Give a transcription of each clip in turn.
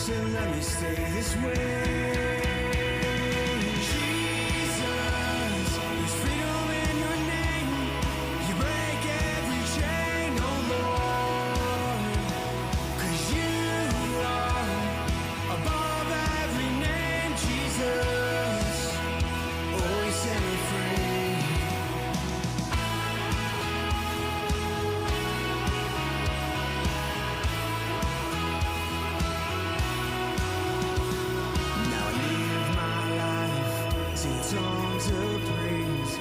so let me stay this way. Jesus, there's freedom in your name. You break every chain, oh Lord. 'Cause you are above every name, Jesus. Oh, you set me free. Now I live my life singing songs of praise,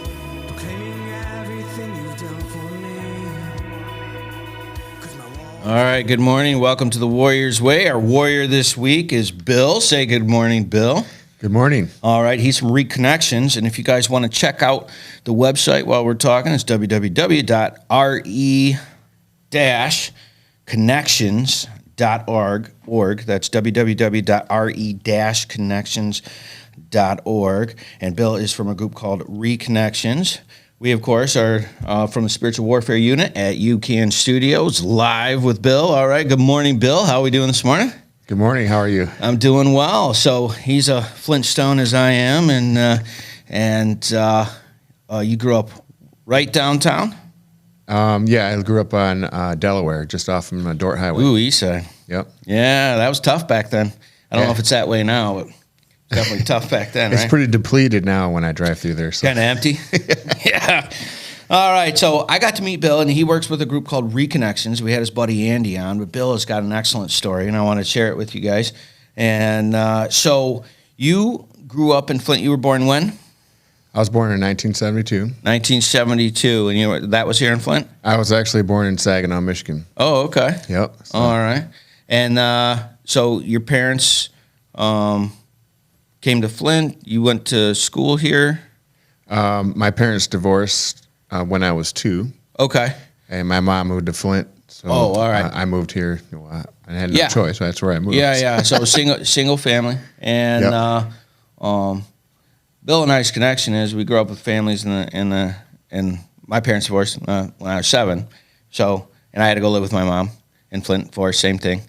proclaiming everything you've done for me. 'Cause my walls All right, good morning. Welcome to the Warrior's Way. Our warrior this week is Bill. Say good morning, Bill. Good morning. All right, he's from Reconnections, and if you guys want to check out the website while we're talking, it's www.re-connections.org. That's www.re-connections.org. And Bill is from a group called Reconnections. We, of course, are from the Spiritual Warfare Unit at UCAN Studios, live with Bill. All right, good morning, Bill. How are we doing this morning? Good morning. How are you? I'm doing well. So he's a Flintstone as I am, and you grew up right downtown? Yeah, I grew up on Delaware, just off from Dort Highway. Ooh, east side. Yep. Yeah, that was tough back then. I don't Yeah. know if it's that way now, but definitely tough back then, It's right? pretty depleted now when I drive through there. So. Kind of empty. Yeah. All right. So I got to meet Bill, and he works with a group called Reconnections. We had his buddy Andy on, but Bill has got an excellent story, and I want to share it with you guys. And so you grew up in Flint. You were born when? I was born in 1972. 1972, and that was here in Flint? I was actually born in Saginaw, Michigan. Oh, okay. Yep. So, All right. And so your parents came to Flint. You went to school here? my parents divorced when I was 2, Okay. and my mom moved to Flint. So Oh, all right. I moved here. I had no Yeah. choice. That's where I moved. Yeah. So single family. And Yep. Bill and I's connection is we grew up with families and my parents divorced when I was 7. So, and I had to go live with my mom in Flint for same thing.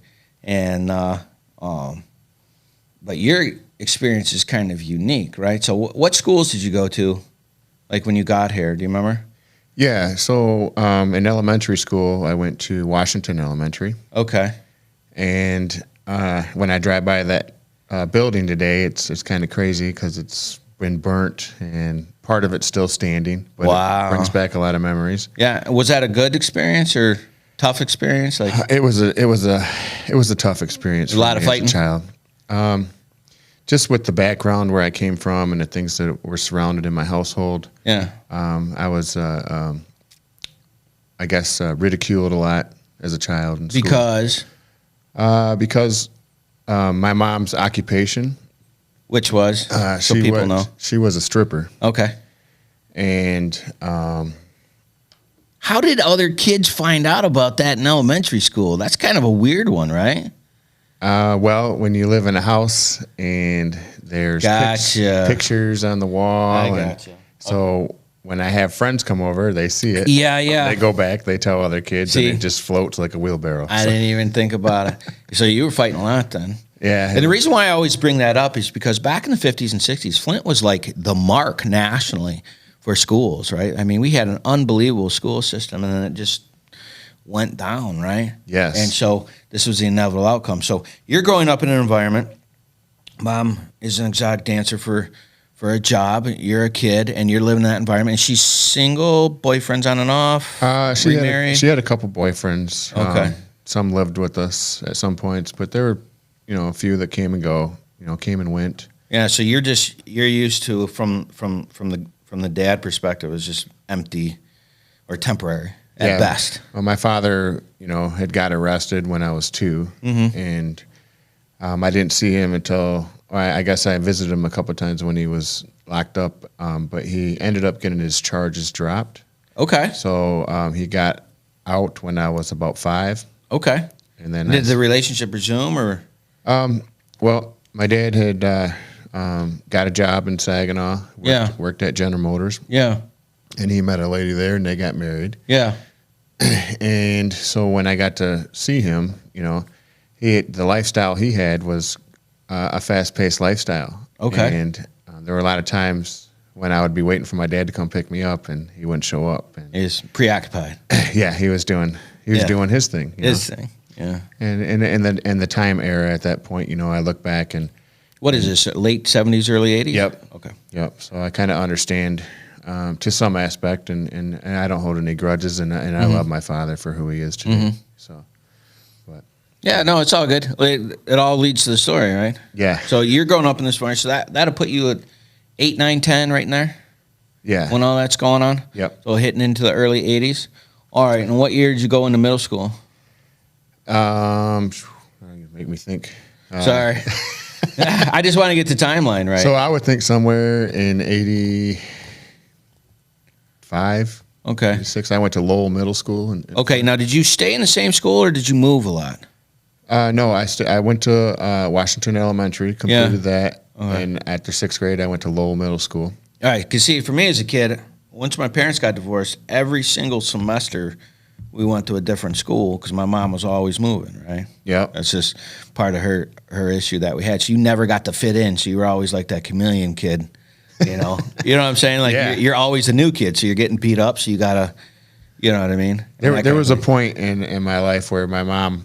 And but your experience is kind of unique, right? So what schools did you go to, like when you got here? Do you remember? Yeah. So in elementary school, I went to Washington Elementary. Okay. And when I drive by that building today, it's kind of crazy because it's been burnt and part of it's still standing. But Wow. It brings back a lot of memories. Yeah. Was that a good experience or tough experience? Like It was a tough experience. A lot for of me fighting? as a child. Just with the background where I came from and the things that were surrounded in my household. yeah. I was, I guess, ridiculed a lot as a child in school. Because My mom's occupation. which was so people know. She was a stripper, Okay. and How did other kids find out about that in elementary school? That's kind of a weird one, right? well, when you live in a house and there's Gotcha. pictures on the wall, I and gotcha. so when I have friends come over, they see it. Yeah. They go back, they tell other kids, See? and it just floats like a wheelbarrow. I didn't even think about it. So you were fighting a lot then. Yeah. And the reason why I always bring that up is because back in the 50s and 60s, Flint was like the mark nationally for schools, right? I mean, we had an unbelievable school system, and then it just went down, right? Yes. And so this was the inevitable outcome. So you're growing up in an environment. Mom is an exotic dancer for a job. You're a kid, and you're living in that environment. And she's single, boyfriends on and off, remarried. She had a couple boyfriends. Okay. Some lived with us at some points, but there were, a few that came and go. Came and went. Yeah, so you're used to from the dad perspective, it's just empty or temporary at best. Well, my father, had got arrested when I was 2, and I didn't see him until I guess I visited him a couple of times when he was locked up. But he ended up getting his charges dropped. Okay. So he got out when I was about 5. Okay. And then Did the relationship resume or? Well, my dad had got a job in Saginaw. Worked at General Motors. Yeah. And he met a lady there, and they got married. Yeah. And so when I got to see him, the lifestyle he had was a fast-paced lifestyle. Okay. And there were a lot of times when I would be waiting for my dad to come pick me up, and he wouldn't show up. And He's preoccupied. yeah, he was doing his thing. His thing. Yeah. And the time era at that point, I look back and What is this? Late 70s, early 80s? Yep. Okay. Yep. So I kind of understand to some aspect, and I don't hold any grudges, and I love my father for who he is today. So, but Yeah, no, it's all good. It all leads to the story, right? yeah, So you're growing up in this farm, so that'll put you at 8, 9, 10 right in there yeah, when all that's going on? yep. So hitting into the early 80s. All right, and what year did you go into middle school? Make me think. Sorry. I just want to get the timeline right. So I would think somewhere in 85, Okay. 86. I went to Lowell Middle School. Okay, now did you stay in the same school or did you move a lot? No, I went to Washington Elementary, completed that, and after 6th grade, I went to Lowell Middle School. All right, because see, for me as a kid, once my parents got divorced, every single semester we went to a different school because my mom was always moving, right? Yep. That's just part of her issue that we had. So you never got to fit in, so you were always like that chameleon kid, you know? You know what I'm saying? Like Yeah. you're always a new kid, so you're getting beat up, so you got to, you know what I mean? There was a point in my life where my mom,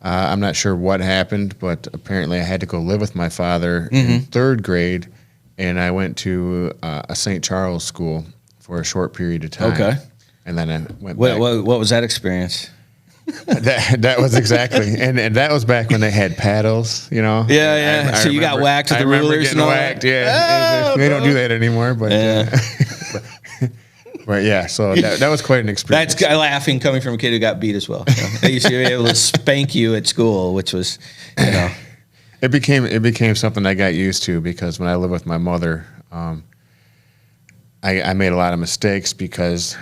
I'm not sure what happened, but apparently I had to go live with my father in 3rd grade, and I went to a St. Charles school for a short period of time. Okay. And then I went What back. what was that experience? That was exactly, and that was back when they had paddles, Yeah, yeah. So you got remember- whacked with I the remember rulers getting and all whacked, that? yeah. Oh, they don't bro. do that anymore, but Yeah. but yeah. So that was quite an experience. That's laughing coming from a kid who got beat as well. You know? They used to be able to spank you at school, which was, you know. It became something I got used to because when I lived with my mother, I made a lot of mistakes because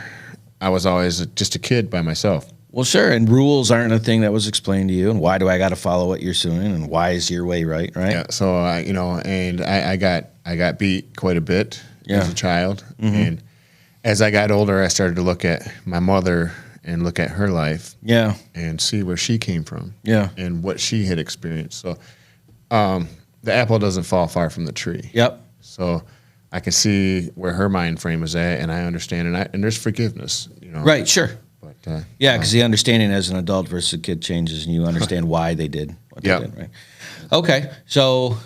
I was always just a kid by myself. Well, sure, and rules aren't a thing that was explained to you, and why do I got to follow what you're doing, and why is your way right? Yeah. So and I got beat quite a bit as a child, and as I got older, I started to look at my mother and look at her life, Yeah, and see where she came from, yeah, and what she had experienced. So, the apple doesn't fall far from the tree. yep. So, I can see where her mind frame is at, and I understand, and there's forgiveness, Right, sure. But Yeah, because the understanding as an adult versus a kid changes, and you understand why they did what they Yep. did, right? Okay, so,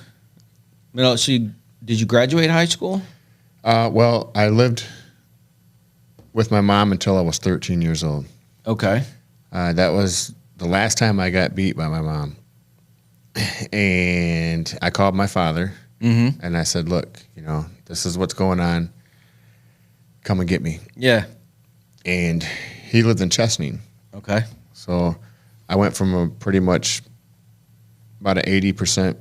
did you graduate high school? well, I lived with my mom until I was 13 years old. Okay. That was the last time I got beat by my mom. And I called my father, and I said, look, this is what's going on. Come and get me. Yeah. And he lived in Chesaning. Okay. So I went from a pretty much about an 80%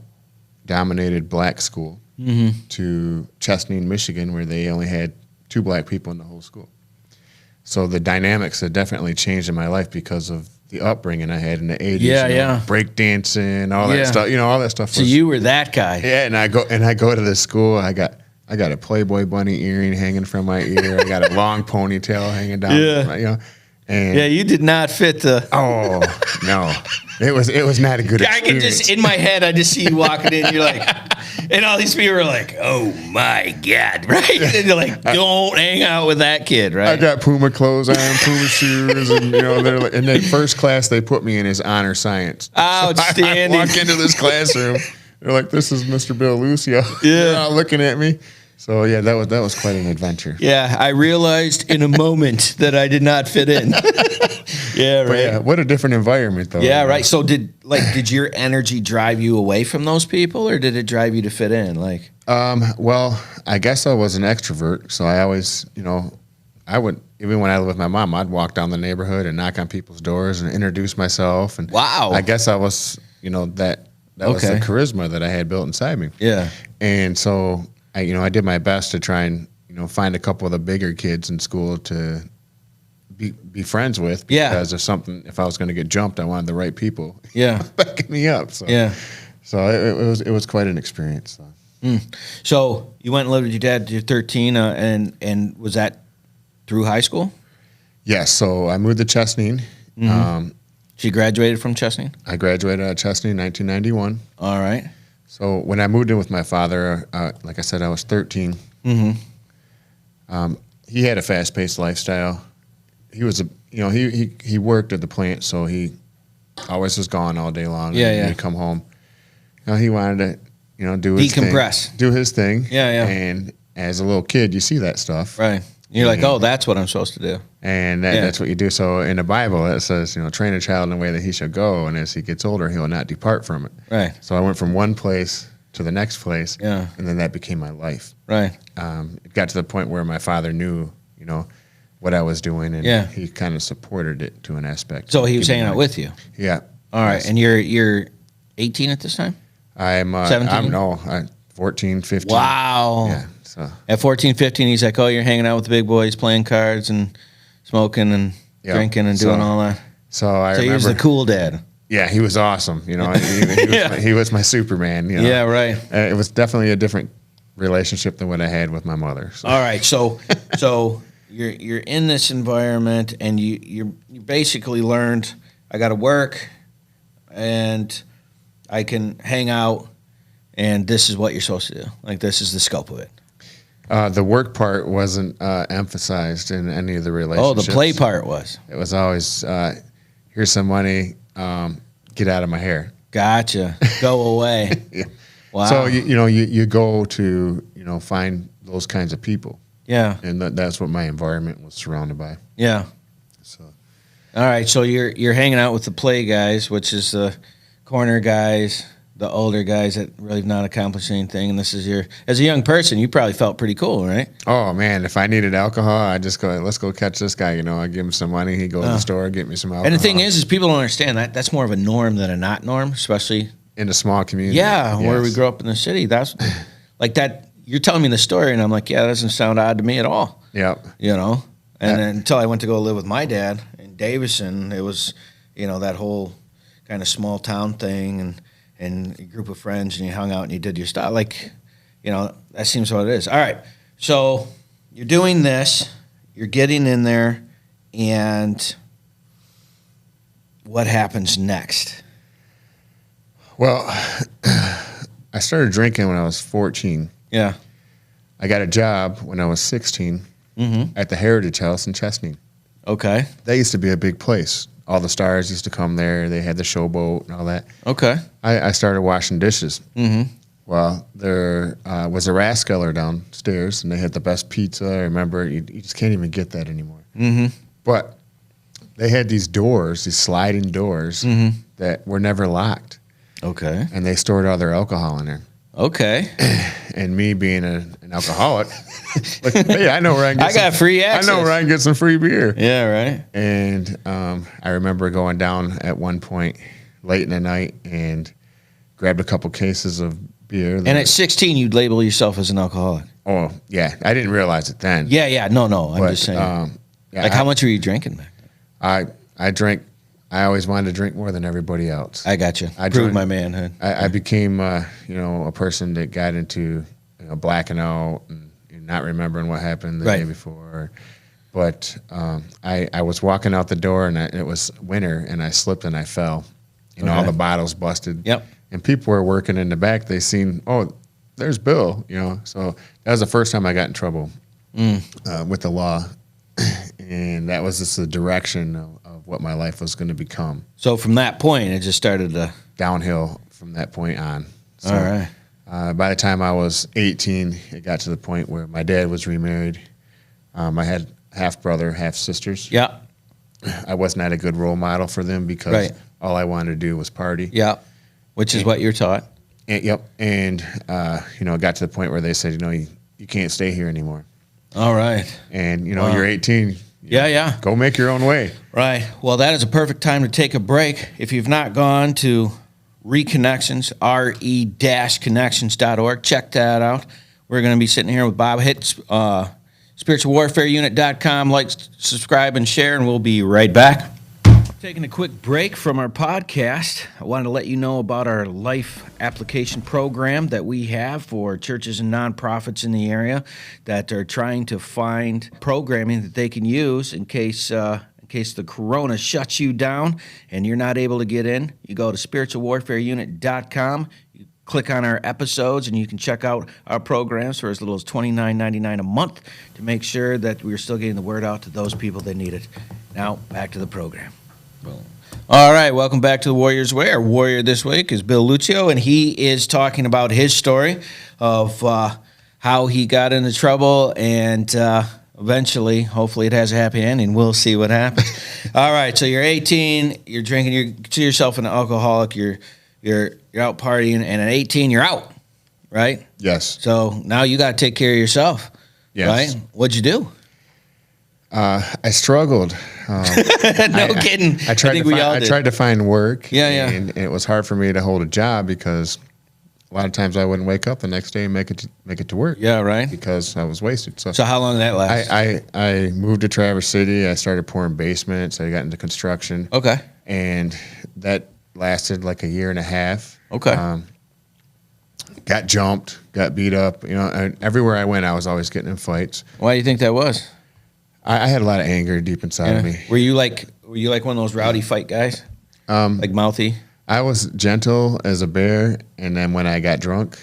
dominated black school to Chesaning, Michigan, where they only had 2 black people in the whole school. So the dynamics had definitely changed in my life because of the upbringing I had in the 80s. Yeah, yeah. Break dancing, all Yeah. that stuff. All that stuff. So was, you were that guy. yeah, and I go to this school. I got a Playboy bunny earring hanging from my ear. I got a long ponytail hanging down. Yeah. And Yeah, you did not fit the. oh no, it was not a good I can experience. just in my head, I just see you walking in. You're like, and all these people are like, "Oh my god!" Right? And they're like, "Don't hang out with that kid." Right? I got Puma clothes on, Puma shoes, and they're like, and then first class they put me in is honor science. Outstanding. I walk into this classroom, they're like, "This is Mr. Bill Lucio." Yeah. They're all looking at me. So yeah, that was quite an adventure. Yeah, I realized in a moment that I did not fit in. Yeah, But right. yeah, what a different environment though. Yeah, right. So did your energy drive you away from those people, or did it drive you to fit in? Like, Well, I guess I was an extrovert, so I always, I would, even when I lived with my mom, I'd walk down the neighborhood and knock on people's doors and introduce myself. And Wow. I guess I was, that was the Okay. charisma that I had built inside me. yeah, And so I did my best to try and, find a couple of the bigger kids in school to be friends with. Yeah. Because if I was going to get jumped, I wanted the right people yeah, backing me up. So, yeah. So it was quite an experience. So. So you went and lived with your dad till you're 13, and was that through high school? Yes, so I moved to Chesaning. So you graduated from Chesaning? I graduated out of Chesaning in 1991. All right. So when I moved in with my father, like I said, I was 13. He had a fast-paced lifestyle. He was he worked at the plant, so he always was gone all day long. Yeah. He'd come home. He wanted to, do his Decompress. thing, do his thing. Yeah. And as a little kid, you see that stuff, Right. You're like, oh, that's what I'm supposed to do. and that's what you do. So in the Bible, it says, train a child in the way that he should go, and as he gets older, he will not depart from it. Right. So I went from one place to the next place, Yeah. and then that became my life. Right. It got to the point where my father knew, what I was doing, and he kind of supported it to an aspect. So he was hanging out with you. Yeah. All right. And you're 18 at this time? I'm 17? I'm 14, 15. Wow. Yeah. So At 14, 15, he's like, oh, you're hanging out with the big boys, playing cards and smoking and drinking and doing all that. So I So he was remember the cool dad. Yeah, he was awesome. He was my Superman. Yeah, right. It was definitely a different relationship than what I had with my mother. So. All right, so you're in this environment, and you basically learned I got to work, and I can hang out, and this is what you're supposed to do. Like, this is the scope of it. The work part wasn't emphasized in any of the Oh, relationships. the play part was. It was always here's some money, get out of my hair. Gotcha. Go away. Yeah. Wow. So you go to find those kinds of people. Yeah. And that's what my environment was surrounded by. Yeah. So All right, so you're hanging out with the play guys, which is the corner guys, the older guys that really have not accomplished anything. And this is as a young person, you probably felt pretty cool, right? Oh man, if I needed alcohol, I'd just go, let's go catch this guy. I give him some money, he'd go to the store, get me some alcohol. And the thing is people don't understand that's more of a norm than a not norm, especially in a small community. Yeah, where we grew up in the city. That's like that. You're telling me the story, and I'm like, yeah, that doesn't sound odd to me at all. Yep. And then until I went to go live with my dad in Davison, it was, that whole kind of small town thing, and a group of friends, and you hung out and you did your stuff. Like, that seems what it is. All right, so you're doing this, you're getting in there, and what happens next? Well, I started drinking when I was 14. Yeah. I got a job when I was 16 at the Heritage House in Chesaning. Okay. That used to be a big place. All the stars used to come there. They had the showboat and all that. Okay. I started washing dishes. Well, there was a Rathskeller downstairs, and they had the best pizza. I remember you just can't even get that anymore. But they had these doors, these sliding doors that were never locked. Okay. And they stored all their alcohol in there. Okay. And me being an alcoholic, like, hey, I know where I can get got free access. I know where I can get some free beer. Yeah, right. And I remember going down at one point late in the night and grabbed a couple cases of beer. And at 16, you'd label yourself as an alcoholic. Oh, yeah. I didn't realize it then. Yeah. No. I'm just saying. How much were you drinking back then? I drank. I always wanted to drink more than everybody else. I got you. Proved my manhood. I became, a person that got into blacking out and not remembering what happened the day before. But I was walking out the door, and it was winter, and I slipped and I fell. All the bottles busted. Yep. And people were working in the back. They seen, oh, there's Bill. So that was the first time I got in trouble with the law. And that was just the direction of what my life was going to become. So from that point, it just started to... Downhill from that point on. So, all right. By the time I was 18, it got to the point where my dad was remarried. I had half brother, half sisters. Yeah. I was not a good role model for them because all I wanted to do was party. Yeah. Which is what you're taught. Yep. And, it got to the point where they said, you can't stay here anymore. All right. And, you're 18. Yeah. Go make your own way. Right. Well, that is a perfect time to take a break. If you've not gone to Reconnections, re-connections.org, check that out. We're going to be sitting here with Bob. Hit spiritualwarfareunit.com. Like, subscribe, and share, and we'll be right back. Taking a quick break from our podcast, I wanted to let you know about our life application program that we have for churches and nonprofits in the area that are trying to find programming that they can use in case case the corona shuts you down and you're not able to get in, you go to spiritualwarfareunit.com. You click on our episodes, and you can check out our programs for as little as $29.99 a month to make sure that we're still getting the word out to those people that need it. Now, back to the program. Boom. All right, welcome back to the Warriors Way. Our warrior this week is Bill Lucio, and he is talking about his story of how he got into trouble, and eventually, hopefully it has a happy ending. We'll see what happens. All right, so you're 18, you're drinking, you consider yourself an alcoholic, you're out partying, and at 18, you're out, right? Yes. So now you got to take care of yourself, Yes. right? What'd you do? I struggled. No kidding. I tried to find work. Yeah. And it was hard for me to hold a job because a lot of times I wouldn't wake up the next day and make it to work. Yeah, right. Because I was wasted. So how long did that last? I moved to Traverse City. I started pouring basements. I got into construction. Okay. And that lasted like a year and a half. Okay. Got jumped, got beat up. And everywhere I went, I was always getting in fights. Why do you think that was? I had a lot of anger deep inside of me. Were you like one of those rowdy fight guys? Like mouthy? I was gentle as a bear, and then when I got drunk,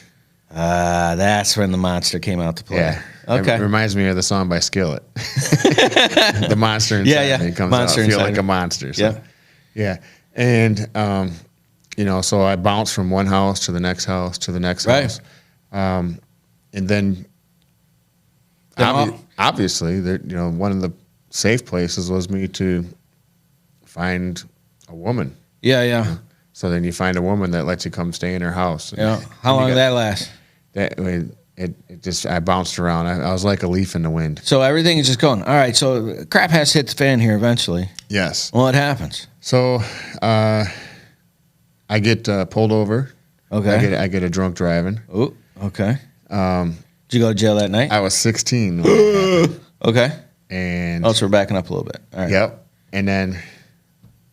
that's when the monster came out to play. yeah. Okay. It reminds me of the song by Skillet. The monster inside me comes Monster out. I feel inside like me. a monster. So, Yeah. yeah. And so I bounced from one house to the next house to the next Right. house, and then obviously, one of the safe places was me to find a woman. Yeah. So then you find a woman that lets you come stay in her house. Yeah. How long did that last? I bounced around. I was like a leaf in the wind. So everything is just going. All right. So crap has to hit the fan here eventually. Yes. Well, what happens? So I get pulled over. Okay. I get a drunk driving. Oh, okay. Did you go to jail that night? I was 16. Okay. And So we're backing up a little bit. All right. Yep. And then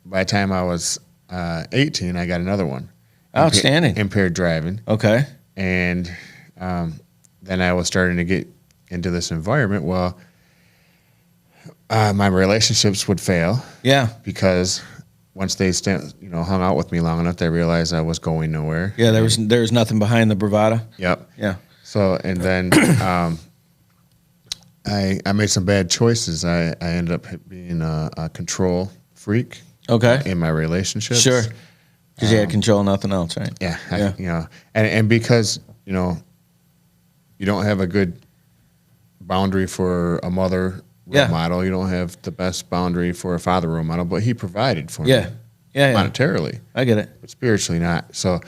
by the time I was 18, I got another one. Outstanding. Impaired driving. Okay. And then I was starting to get into this environment. Well, my relationships would fail. Yeah. Because once they hung out with me long enough, they realized I was going nowhere. Yeah. There was nothing behind the bravado. Yep. Yeah. So and then I made some bad choices. I ended up being a control freak. Okay. In my relationships. Sure. Because you had control, nothing else, right? Yeah. And because you don't have a good boundary for a mother role model, you don't have the best boundary for a father role model, but he provided for me. Yeah. Monetarily. I get it. But spiritually not. So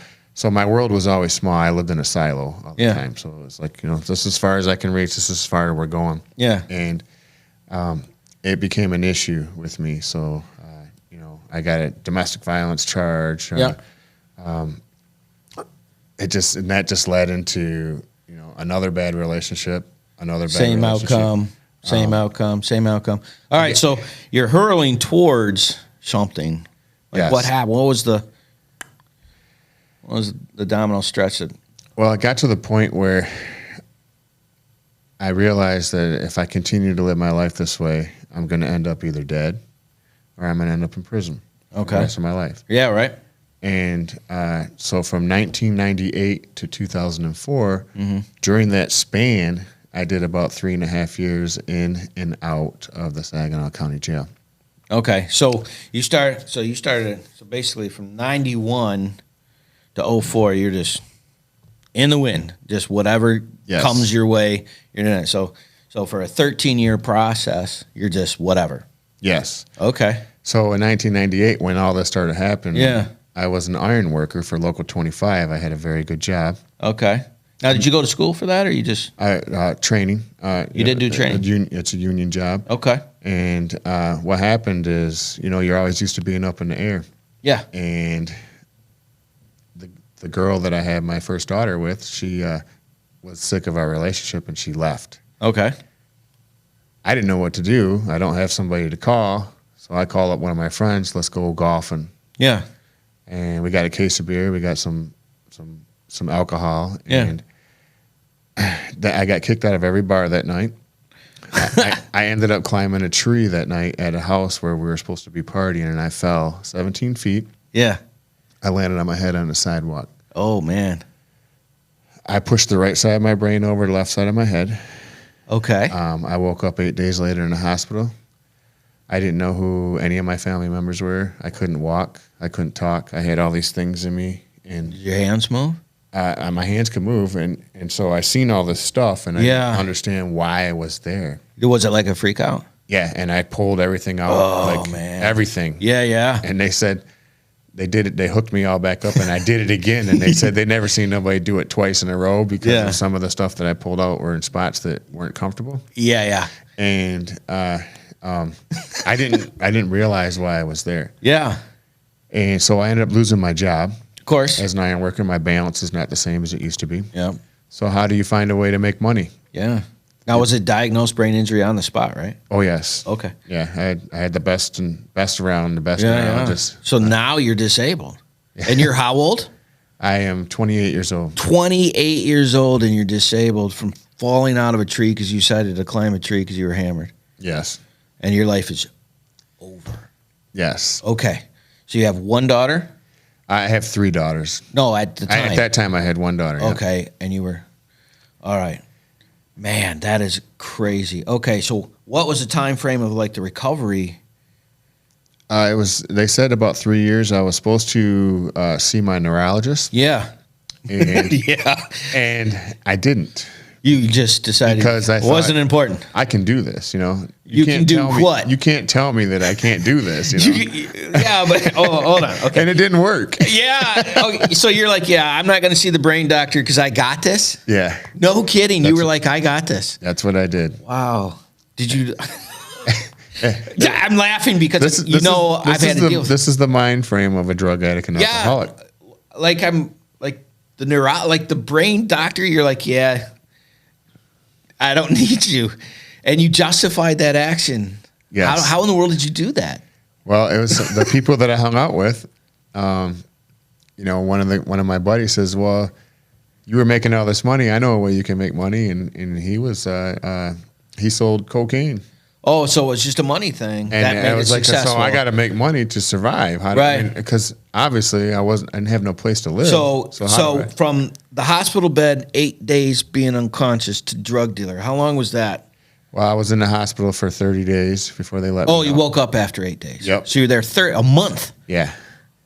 my world was always small. I lived in a silo all the time. So it was like, this is as far as I can reach. This is as far as we're going. Yeah. And it became an issue with me. So, I got a domestic violence charge. Yeah. That just led into, another bad relationship, another bad Same relationship. Same outcome. All right. So you're hurling towards something. Like Yes. what happened? What was the domino stretch? Well, it got to the point where I realized that if I continue to live my life this way, I'm going to end up either dead or I'm going to end up in prison for the rest of my life. Yeah, right. And so from 1998 to 2004, during that span, I did about 3.5 years in and out of the Saginaw County Jail. Okay. So you started basically from 91 to 04, you're just in the wind, just whatever comes your way, you're in it. So for a 13-year process, you're just whatever. Yes. Okay. So in 1998, when all this started happening, I was an iron worker for Local 25. I had a very good job. Okay. Now, did you go to school for that, or you just training? You did do training. It's a union job. Okay. And what happened is, you're always used to being up in the air. Yeah. And the girl that I had my first daughter with, she was sick of our relationship and she left. Okay. I didn't know what to do. I don't have somebody to call, so I call up one of my friends. Let's go golfing. Yeah. And we got a case of beer. We got some alcohol. Yeah. And I got kicked out of every bar that night. I ended up climbing a tree that night at a house where we were supposed to be partying, and I fell 17 feet. Yeah. I landed on my head on the sidewalk. Oh, man. I pushed the right side of my brain over the left side of my head. Okay. I woke up 8 days later in the hospital. I didn't know who any of my family members were. I couldn't walk. I couldn't talk. I had all these things in me. And Did your hands move? my hands could move. And so I seen all this stuff, and I Yeah. didn't understand why I was there. Was it like a freak out? Yeah, and I pulled everything out. Oh, like, man. everything. Yeah, yeah. And they said they did it. They hooked me all back up, and I did it again. And they said they never seen nobody do it twice in a row because Yeah. of some of the stuff that I pulled out were in spots that weren't comfortable. Yeah, yeah. And I didn't realize why I was there. Yeah. And so I ended up losing my job Of course. as an iron worker. My balance is not the same as it used to be. Yeah. So how do you find a way to make money? Yeah. Now, was it diagnosed brain injury on the spot, right? Oh yes. Okay. Yeah, I had the best around, the best Yeah, yeah. neurologist. So now you're disabled. And you're how old? I am 28 years old. 28 years old, and you're disabled from falling out of a tree because you decided to climb a tree because you were hammered. Yes. And your life is over. Yes. Okay. So you have one daughter? I have 3 daughters. No, at the time. At that time, I had 1 daughter. yeah. Okay. And you were, all right. Man, that is crazy. Okay. So what was the time frame of like the recovery? They said about 3 years. I was supposed to see my neurologist. Yeah. And, Yeah. and I didn't. You just decided Because I it thought, wasn't important. I can do this, you know. You can can't do tell me- what? You can't tell me that I can't do this, you know. Yeah, but hold on. Okay. And it didn't work. Yeah. Okay. So you're like, yeah, I'm not going to see the brain doctor because I got this. Yeah, No kidding. You That's- were like, I got this. that's what I did. Wow. Did you? Yeah, I'm laughing because I've had to deal with. This is the mind frame of a drug addict and alcoholic. Like I'm like the brain doctor. You're like, yeah, I don't need you, and you justified that action. Yes. How in the world did you do that? Well, it was the people that I hung out with. You know, one of my buddies says, "Well, you were making all this money. I know a way you can make money." And he was he sold cocaine. Oh, so it was just a money thing. And that made I was it like, successful. so I got to make money to survive. Right. Because obviously I didn't have no place to live. So how do I- from the hospital bed, 8 days being unconscious to drug dealer. How long was that? Well, I was in the hospital for 30 days before they let me Oh, you out. woke up after 8 days. Yep. So you're there a month. Yeah.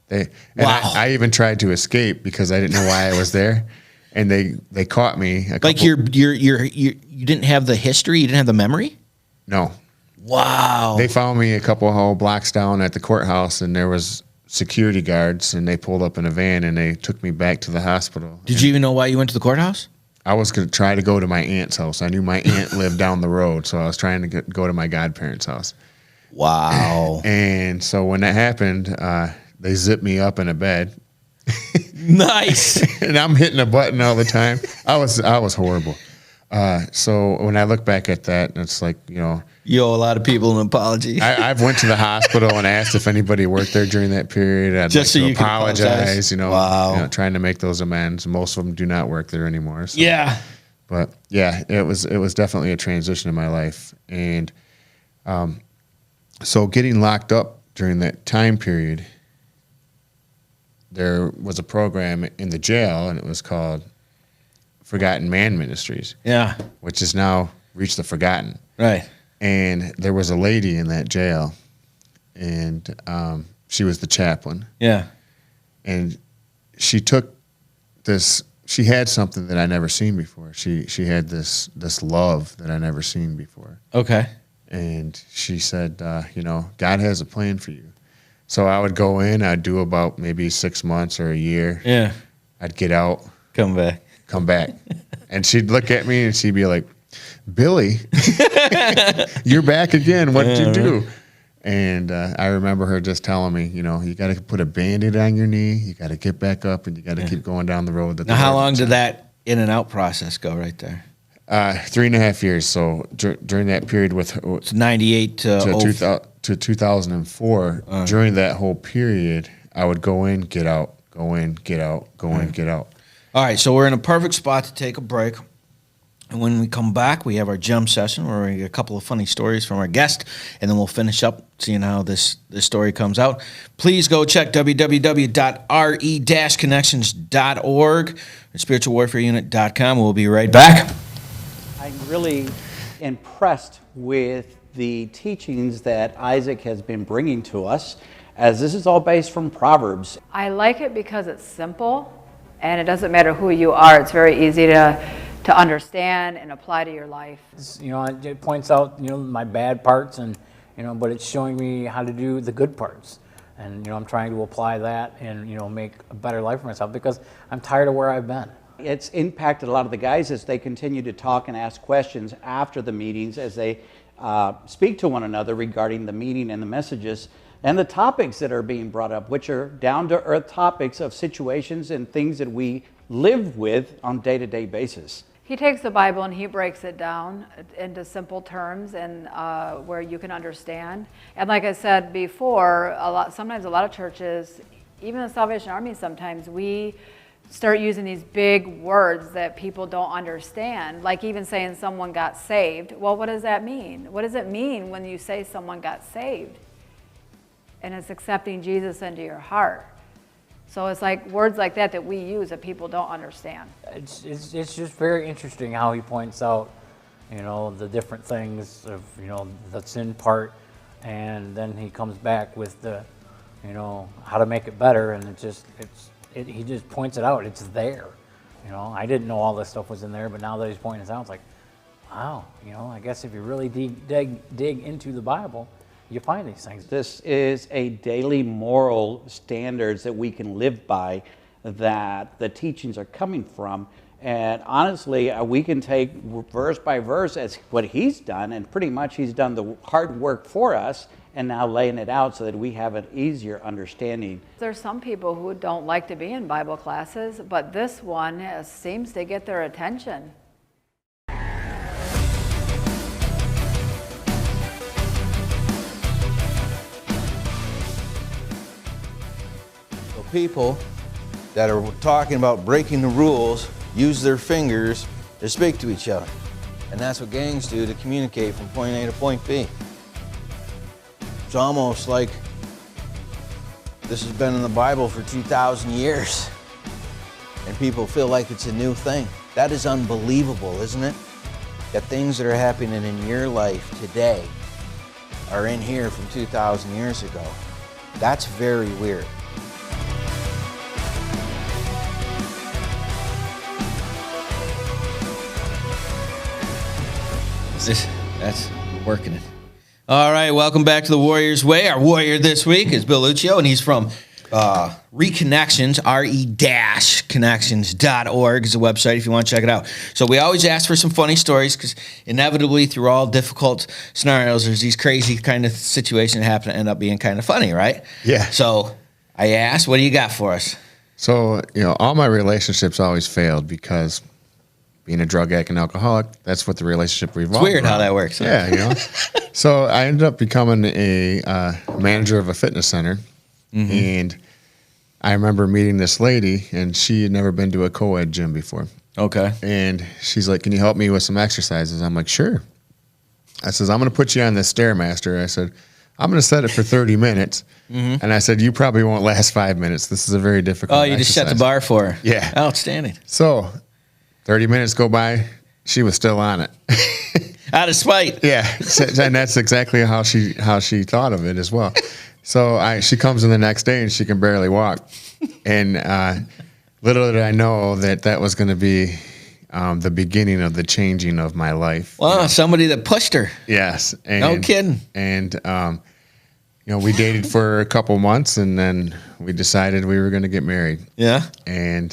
And Wow. I even tried to escape because I didn't know why I was there. And they caught me. Like you didn't have the history, you didn't have the memory. No. Wow. They found me a couple whole blocks down at the courthouse, and there was security guards, and they pulled up in a van, and they took me back to the hospital. Did you even know why you went to the courthouse? I was going to try to go to my aunt's house. I knew my aunt lived down the road, so I was trying to go to my godparents' house. Wow. And so when that happened, they zipped me up in a bed, Nice. and I'm hitting a button all the time. I was horrible. So when I look back at that, it's like, you know, You owe a lot of people an apology. I've went to the hospital and asked if anybody worked there during that period. I'd Just like so to you can apologize, apologize. you know, Wow. you know, trying to make those amends. Most of them do not work there anymore. So. Yeah. But yeah, it was definitely a transition in my life. And so getting locked up during that time period, there was a program in the jail, and it was called Forgotten Man Ministries, Yeah. which has now reached the forgotten. Right. And there was a lady in that jail, and she was the chaplain. Yeah. And she took this. She had something that I never seen before. She had this love that I never seen before. Okay. And she said, you know, God has a plan for you. So I would go in. I'd do about maybe 6 months or a year. Yeah. I'd get out, Come back. come back, and she'd look at me and she'd be like, "Billy, you're back again. What did you do?" And I remember her just telling me, you know, you got to put a Band-Aid on your knee. You got to get back up, and you got to keep going down the road. That Now, the how Lord long has did set. that in and out process go right there? 3.5 years. So during that period with her, It's 98 to 2004, during that whole period, I would go in, get out, go in, get out, go in, get out. All right, so we're in a perfect spot to take a break. And when we come back, we have our gem session where we get a couple of funny stories from our guest, and then we'll finish up seeing how this story comes out. Please go check www.re-connections.org and spiritualwarfareunit.com. We'll be right back. I'm really impressed with the teachings that Isaac has been bringing to us, as this is all based from Proverbs. I like it because it's simple, and it doesn't matter who you are. It's very easy to understand and apply to your life. It points out, my bad parts, and, but it's showing me how to do the good parts. And, I'm trying to apply that and, make a better life for myself because I'm tired of where I've been. It's impacted a lot of the guys as they continue to talk and ask questions after the meetings, as they speak to one another regarding the meeting and the messages and the topics that are being brought up, which are down-to-earth topics of situations and things that we live with on a day-to-day basis. He takes the Bible and he breaks it down into simple terms and where you can understand. And like I said before, sometimes a lot of churches, even the Salvation Army, sometimes we start using these big words that people don't understand, like even saying someone got saved. Well, what does that mean? What does it mean when you say someone got saved? And it's accepting Jesus into your heart. So it's like words like that we use that people don't understand. It's just very interesting how he points out, the different things of, the sin part, and then he comes back with the, how to make it better, and he just points it out. It's there. I didn't know all this stuff was in there, but now that he's pointing it out, it's like, wow, I guess if you really dig into the Bible, you find these things. This is a daily moral standards that we can live by, that the teachings are coming from. And honestly, we can take verse by verse as what he's done, and pretty much he's done the hard work for us and now laying it out so that we have an easier understanding. There's some people who don't like to be in Bible classes, but this one seems to get their attention. People that are talking about breaking the rules use their fingers to speak to each other. And that's what gangs do to communicate from point A to point B. It's almost like this has been in the Bible for 2,000 years and people feel like it's a new thing. That is unbelievable, isn't it? That things that are happening in your life today are in here from 2,000 years ago. That's very weird. That's working it. All right, welcome back to the Warrior's Way. Our warrior this week is Bill Lucio, and he's from Reconnections, re-connections.org is the website if you want to check it out. So we always ask for some funny stories because inevitably through all difficult scenarios, there's these crazy kind of situations that happen to end up being kind of funny, right? Yeah. So I asked, what do you got for us? So, all my relationships always failed because being a drug addict and alcoholic, that's what the relationship revolved around. It's weird how that works. Huh? Yeah, So I ended up becoming a manager of a fitness center. Mm-hmm. And I remember meeting this lady, and she had never been to a co-ed gym before. Okay. And she's like, can you help me with some exercises? I'm like, sure. I says, I'm going to put you on this Stairmaster. I said, I'm going to set it for 30 minutes. Mm-hmm. And I said, you probably won't last 5 minutes. This is a very difficult exercise. Just set the bar for her. Yeah. Outstanding. So 30 minutes go by, she was still on it. Out of spite. Yeah, and that's exactly how she thought of it as well. So she comes in the next day and she can barely walk. And little did I know that was going to be the beginning of the changing of my life. Well, somebody that pushed her. Yes. And, no kidding. And, we dated for a couple months, and then we decided we were going to get married. Yeah. And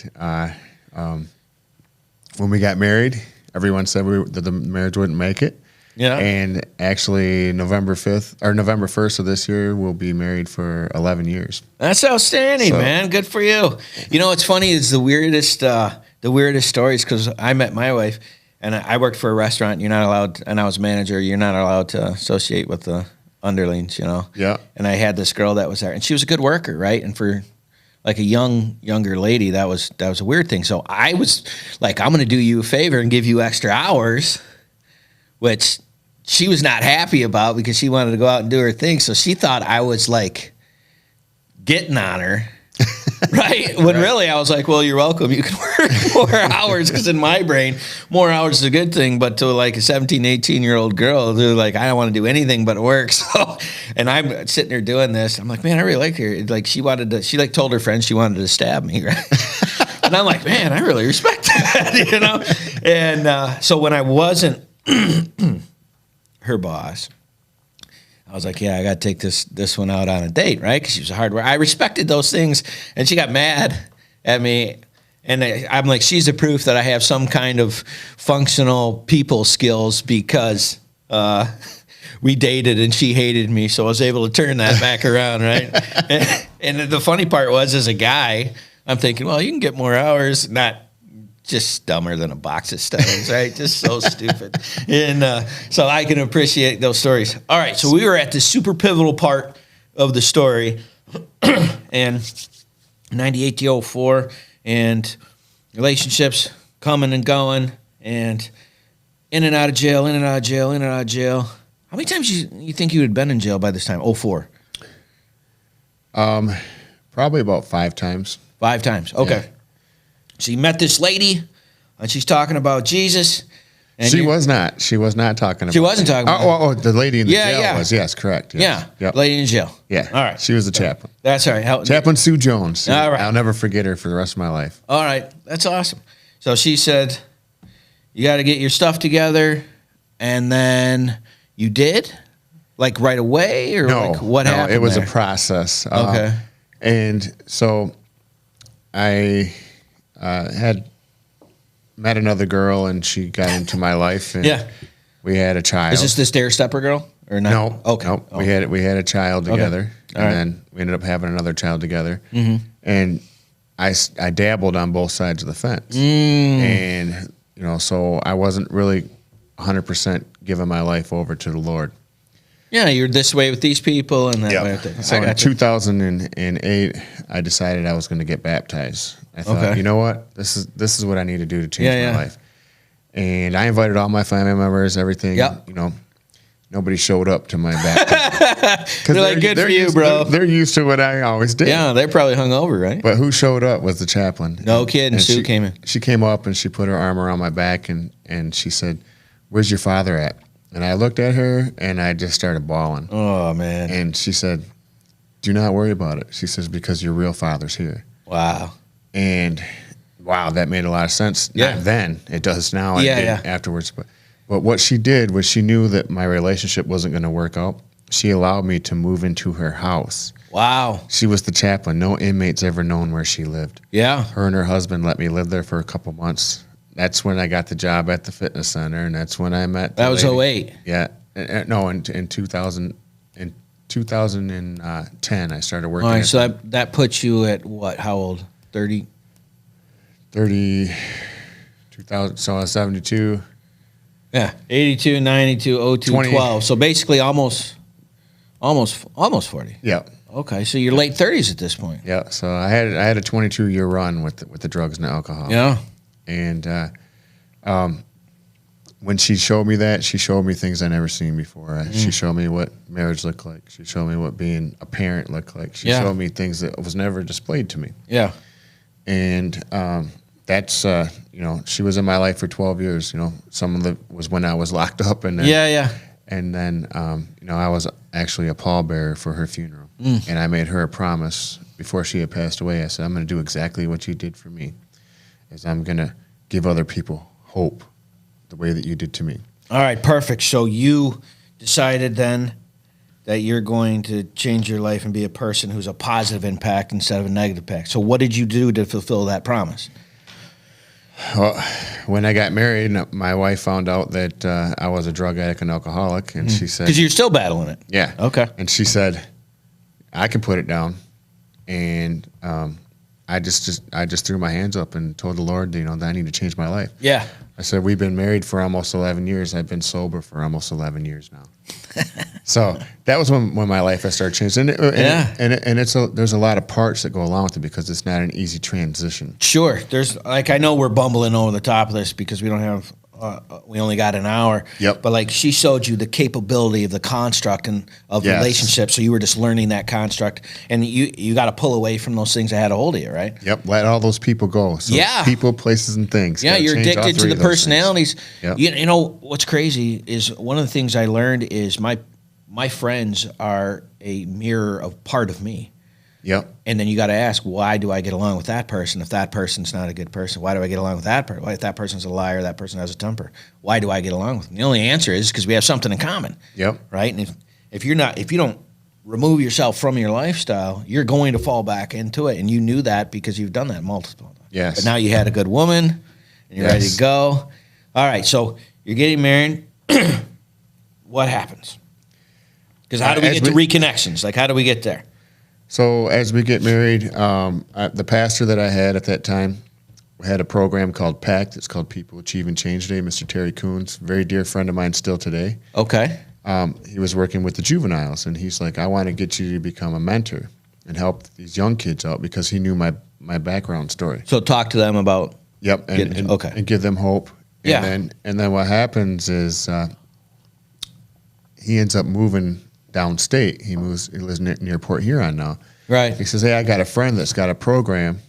when we got married, everyone said that the marriage wouldn't make it. Yeah. And actually, November 1st of this year, we'll be married for 11 years. That's outstanding, man. Good for you. What's funny is the weirdest stories, because I met my wife, and I worked for a restaurant. You're not allowed, and I was a manager. You're not allowed to associate with the underlings, Yeah. And I had this girl that was there, and she was a good worker, right? And for like a younger lady, that was a weird thing. So I was like, I'm going to do you a favor and give you extra hours, which she was not happy about because she wanted to go out and do her thing. So she thought I was like getting on her. Right? When really I was like, well, you're welcome. You can work more hours because in my brain, more hours is a good thing. But to like a 17, 18-year-old girl, they're like, I don't want to do anything but work. So, and I'm sitting there doing this. I'm like, man, I really like her. Like she like told her friends she wanted to stab me. Right? And I'm like, man, I really respect that, And so when I wasn't her boss, I was like, yeah, I got to take this one out on a date, right? Because she was a hard worker. I respected those things, and she got mad at me. And I'm like, she's the proof that I have some kind of functional people skills because we dated and she hated me. So I was able to turn that back around, right? And the funny part was, as a guy, I'm thinking, well, you can get more hours, not just dumber than a box of stones, right? Just so stupid. And so I can appreciate those stories. All right, so we were at the super pivotal part of the story, and 98 to 04, and relationships coming and going, and in and out of jail, in and out of jail, in and out of jail. How many times you think you had been in jail by this time? 04? Probably about 5 times. 5 times, okay. Yeah. So you met this lady, and she's talking about Jesus. And She was not talking about. She wasn't talking about. The lady in the jail yeah. was. Yes, correct. Yes. Yeah, Yep. lady in jail. Yeah. All right. She was the chaplain. That's all right. Chaplain Sue Jones. All right. I'll never forget her for the rest of my life. All right. That's awesome. So she said, you got to get your stuff together, and then you did? Like right away? Or No, like what no, happened it was there? a process. Okay. And so I had met another girl, and she got into my life, and Yeah. we had a child. Is this the stair stepper girl? Or not? No. Okay. No. Oh. We had a child together, All and right. then we ended up having another child together. Mm-hmm. And I dabbled on both sides of the fence, and so I wasn't really 100% giving my life over to the Lord. Yeah, you're this way with these people and that way with that. So I in got you. 2008, I decided I was going to get baptized. I thought, Okay. you know what? This is what I need to do to change Yeah, my yeah. life. And I invited all my family members, everything. Yep. Nobody showed up to my baptism. They're like, good for you, bro. They're used to what I always did. Yeah, they're probably hungover, right? But who showed up was the chaplain. No kidding. And Sue came in. She came up and she put her arm around my back and she said, "Where's your father at?" And I looked at her and I just started bawling. Oh, man. And she said, "Do not worry about it." She says, "Because your real father's here." Wow. And wow, that made a lot of sense. Yeah. Not then. It does now. Yeah, It did yeah. afterwards. But what she did was she knew that my relationship wasn't going to work out. She allowed me to move into her house. Wow. She was the chaplain. No inmate's ever known where she lived. Yeah. Her and her husband let me live there for a couple months. That's when I got the job at the fitness center, and that's when I met. That was lady. 08. Yeah. No, in 2000, in 2010, I started working. All right, at so that puts you at what? How old? 30? 30, 2000. So I was 72. Yeah. 82, 92, 02, 20. 12. So basically almost 40. Yeah. Okay, so you're late 30s at this point. Yeah. So I had a 22-year run with the drugs and alcohol. Yeah. And when she showed me that, she showed me things I never seen before. She showed me what marriage looked like. She showed me what being a parent looked like. She Yeah. showed me things that was never displayed to me. Yeah. And that's she was in my life for 12 years. Some of it was when I was locked up, and then, Yeah. and then I was actually a pallbearer for her funeral, and I made her a promise before she had passed away. I said, "I'm going to do exactly what you did for me, is I'm going to give other people hope the way that you did to me." All right, perfect. So you decided then that you're going to change your life and be a person who's a positive impact instead of a negative impact. So what did you do to fulfill that promise? Well, when I got married, my wife found out that I was a drug addict and alcoholic, and she said, Because you're still battling it. "Yeah, Okay. And she said, "I can put it down, and I just threw my hands up and told the Lord, that I need to change my life. Yeah. I said, we've been married for almost 11 years. I've been sober for almost 11 years now. So that was when my life has started changing. And there's a lot of parts that go along with it because it's not an easy transition. Sure. There's I know we're bumbling over the top of this because we don't have we only got an hour. Yep. But she showed you the capability of the construct and of Yes. relationships. So you were just learning that construct, and you got to pull away from those things that had a hold of you, right? Yep. Let all those people go. So Yeah. people, places, and things. Yeah, Gotta you're change all addicted to three the of those things. personalities. Yep. You know what's crazy is one of the things I learned is my friends are a mirror of part of me. Yep. And then you got to ask, why do I get along with that person? If that person's not a good person, why do I get along with that person? Why if that person's a liar, that person has a temper? Why do I get along with them? The only answer is because we have something in common. Yep. Right? And if you don't remove yourself from your lifestyle, you're going to fall back into it. And you knew that because you've done that multiple times. Yes. But now you had a good woman and you're ready Yes. to go. All right, so you're getting married. What happens? Because how do we As get to reconnections? How do we get there? So as we get married, the pastor that I had at that time had a program called PACT. It's called People Achieving Change Day. Mr. Terry Coons, very dear friend of mine still today. Okay. He was working with the juveniles, and he's like, I want to get you to become a mentor and help these young kids out because he knew my background story. So talk to them about. Yep, and give them hope. Yeah. And then what happens is he ends up moving downstate. He lives near Port Huron now. Right. He says, hey, I got a friend that's got a program.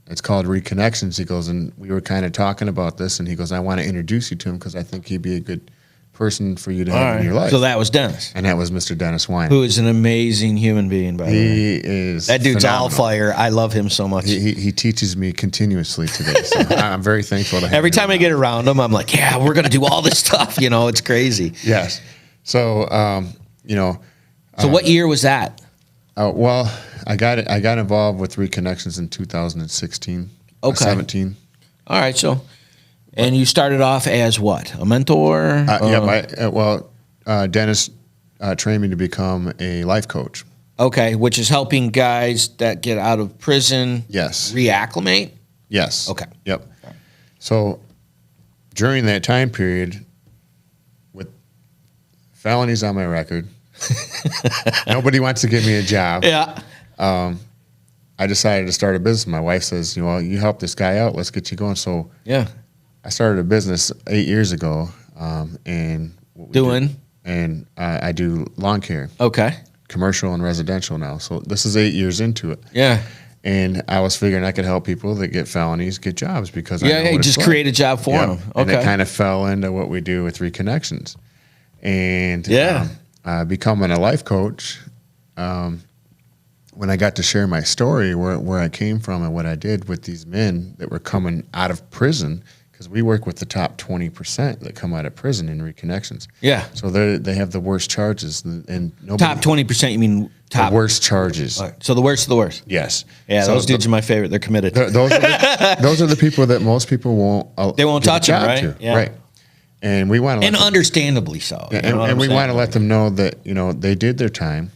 It's called Reconnections. He goes, and we were kind of talking about this, and he goes, I want to introduce you to him because I think he'd be a good person for you to have in your life. So that was Dennis, And that was Mr. Dennis Wine. who is an amazing human being, by the way. He is That dude's all phenomenal. fire. I love him so much. He teaches me continuously today, so I'm very thankful to have Every him time I around. get around him, I'm like, yeah, we're going to do all this stuff. It's crazy. Yes. So, So what year was that? well, I got involved with Reconnections in 2016. Okay. 17. All right, so, and you started off as what? A mentor? Dennis trained me to become a life coach. Okay, which is helping guys that get out of prison Yes. reacclimate? Yes. Okay. Yep. So during that time period, with felonies on my record, nobody wants to give me a job. Yeah. I decided to start a business. My wife says, you help this guy out. Let's get you going. So Yeah. I started a business 8 years ago, and what we Doing? do- and I do lawn care, Okay. commercial and residential now. So this is 8 years into it, Yeah. and I was figuring I could help people that get felonies get jobs because I know Yeah, what just it's create a like. job for Yep. them. And Okay. it kind of fell into what we do with Reconnections, and Yeah. becoming a life coach. When I got to share my story, where I came from and what I did with these men that were coming out of prison, because we work with the top 20% that come out of prison in Reconnections. Yeah. So they have the worst charges, and nobody, Top 20%, you mean top? the worst charges. All right, so the worst of the worst. Yes. Yeah, So those dudes are my favorite. They're committed. those are the people that most people won't. They won't give a touch 'em, job right? to. Yeah. Right. And we want to And understandably so. You know what and I'm we saying? want to let them know that they did their time.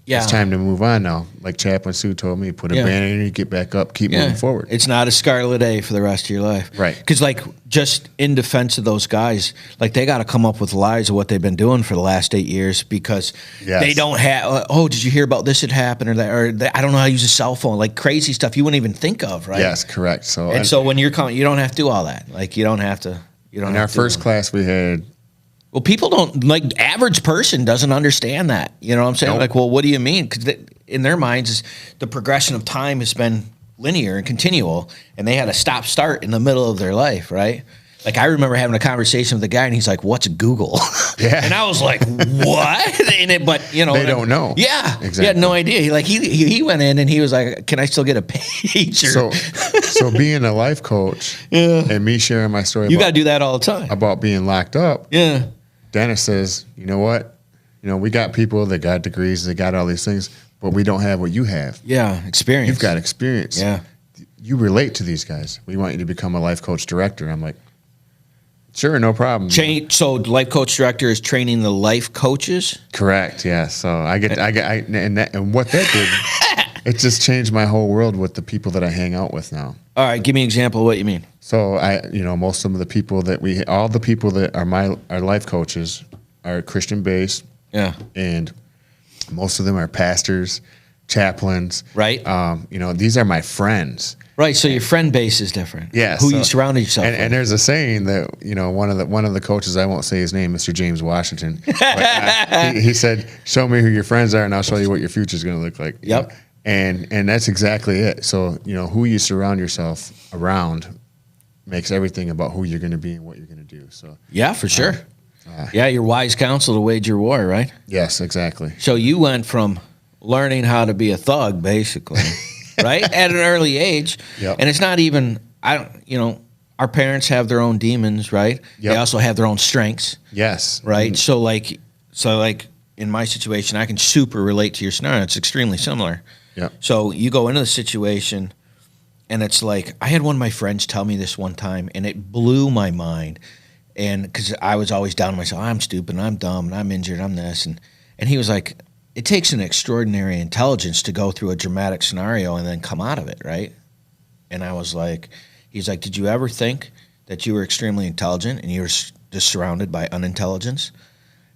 Yeah. It's time to move on now. Like Chaplain Sue told me, put a Yeah. band in, get back up, keep moving forward. It's not a scarlet A for the rest of your life. Right. Because, just in defense of those guys, they got to come up with lies of what they've been doing for the last 8 years because Yes. they don't have, did you hear about this had happened or that, I don't know how to use a cell phone, crazy stuff you wouldn't even think of, right? Yes, correct. So And so when you're coming, you don't have to do all that. You don't have to. You don't in have our to first class, we had Well, people don't average person doesn't understand that. You know what I'm saying? Nope. Well, what do you mean? Because in their minds, is the progression of time has been linear and continual, and they had a stop start in the middle of their life, right? I remember having a conversation with a guy, and he's like, "What's Google?" Yeah. And I was like, "What?" But they don't know. Yeah, Exactly. he had no idea. He went in and he was like, "Can I still get a pager?" so being a life coach and me sharing my story you got to do that all the time. about being locked up. Yeah. Dennis says, you know what? We got people that got degrees, they got all these things, but we don't have what you have. Yeah, experience. You've got experience. Yeah. You relate to these guys. We want you to become a life coach director. I'm like, sure, no problem. So life coach director is training the life coaches. Correct. Yeah. So and what that did, It just changed my whole world with the people that I hang out with now. All right, give me an example of what you mean. So most of the people that all the people that are our life coaches are Christian based. Yeah. And most of them are pastors, chaplains. Right. These are my friends. Right. So your friend base is different. Yeah. Who you surrounded yourself with. And there's a saying that, one of the coaches, I won't say his name, Mr. James Washington, but, he said, "Show me who your friends are and I'll show you what your future is going to look like." Yep. And that's exactly it. So, who you surround yourself around makes everything about who you're going to be and what you're going to do. So, yeah, for sure. Yeah, your wise counsel to wage your war, right? Yes, exactly. So you went from learning how to be a thug, basically, right, at an early age. Yep. And it's not even, our parents have their own demons, right? Yep. They also have their own strengths. Yes. Right. Mm-hmm. So like in my situation, I can super relate to your scenario. It's extremely similar. Yep. So you go into the situation, and it's like, I had one of my friends tell me this one time, and it blew my mind. And because I was always down on myself, I'm stupid, and I'm dumb, and I'm injured, I'm this. And he was like, it takes an extraordinary intelligence to go through a dramatic scenario and then come out of it, right? And I was like, he's like, did you ever think that you were extremely intelligent and you were just surrounded by unintelligence?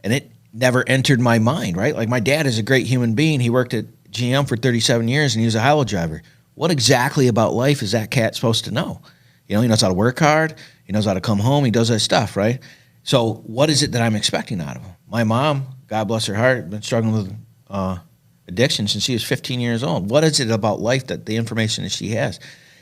And it never entered my mind, right? Like, my dad is a great human being. He worked at GM for 37 years, and he was a highway driver. What exactly about life is that cat supposed to know? He knows how to work hard. He knows how to come home. He does that stuff, right? So what is it that I'm expecting out of him? My mom, God bless her heart, been struggling with addiction since she was 15 years old. What is it about life, that the information that she has?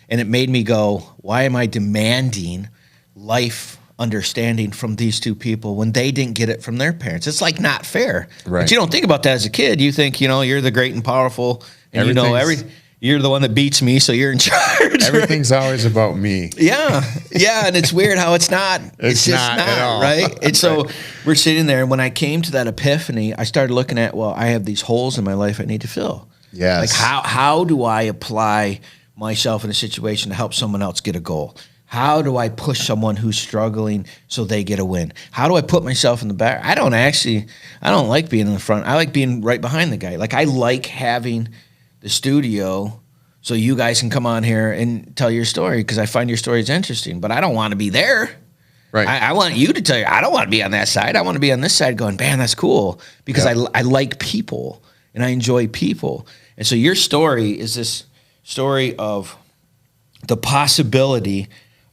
And it made me go, why am I demanding life understanding from these two people when they didn't get it from their parents? It's like not fair. Right. But you don't think about that as a kid. You think, you're the great and powerful, and you're the one that beats me, so you're in charge. Everything's always about me. Yeah, and it's weird how it's not. It's just not at all. right? And so we're sitting there, and when I came to that epiphany, I started looking at, I have these holes in my life I need to fill. Yes. Like, how do I apply myself in a situation to help someone else get a goal? How do I push someone who's struggling so they get a win? How do I put myself in the back? I don't like being in the front. I like being right behind the guy. Like, I like having the studio so you guys can come on here and tell your story, because I find your stories interesting, but I don't want to be there. Right. I want you to tell you. I don't want to be on that side. I want to be on this side going, man, that's cool, because I like people and I enjoy people. And so your story is this story of the possibility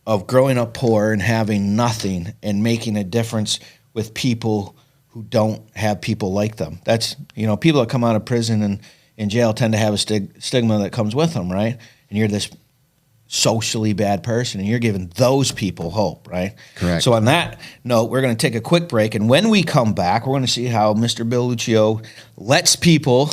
of growing up poor and having nothing and making a difference with people who don't have people like them. That's, people that come out of prison and in jail tend to have a stigma that comes with them, right? And you're this socially bad person, and you're giving those people hope, right? Correct. So on that note, we're going to take a quick break, and when we come back, we're going to see how Mr. Bill Lucio lets people